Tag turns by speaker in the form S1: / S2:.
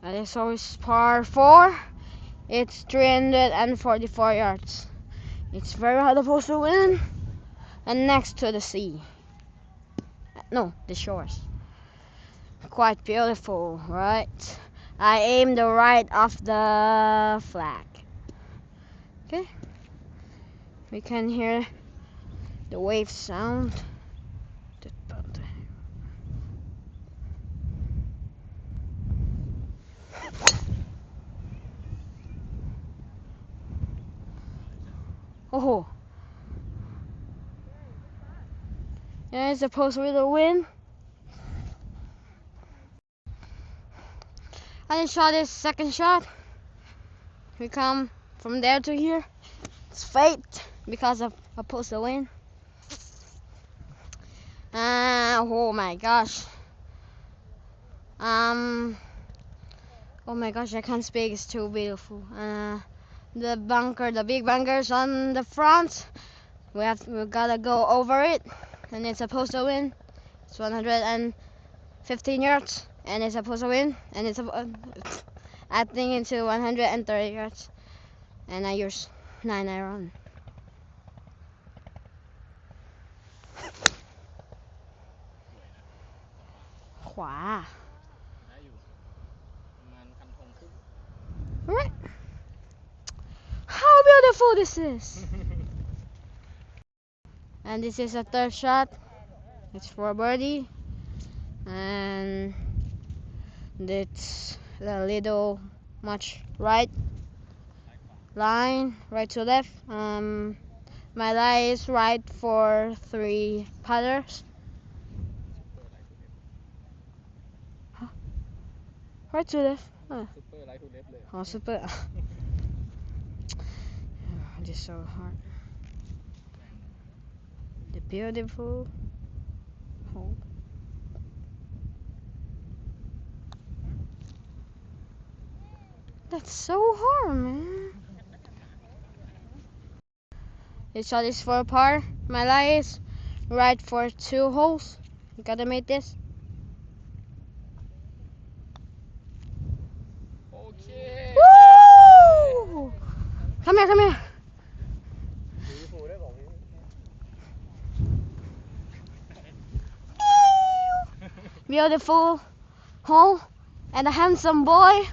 S1: And it's always par 4. It's 344 yards. It's very hard supposed to win. And next to the sea. No, the shores. Quite beautiful, right? I aimed right off the flag. Okay. We can hear the wave sound. Oh. Yeah, it's supposed to be the wind. I just shot this second shot. We come from there to here. It's fate because of opposed to wind. Oh my gosh. Oh my gosh, I can't speak. It's too beautiful. The big bunkers on the front. We gotta go over it, and it's supposed to win. It's 115 yards, and it's supposed to win, and it's I think into 130 yards, and I use 9 iron. Wow. Right. How beautiful this is. And this is a third shot. It's for birdie, and it's a little much right line, right to left. My line is right for 3 putters. Huh? Right to left. Oh, super. Just so hard. The beautiful hole. That's so hard, man. This shot is for a par. My lie is right for 2 holes. You gotta make this.
S2: Okay.
S1: Woo! Come here, come here. Beautiful hole and a handsome boy.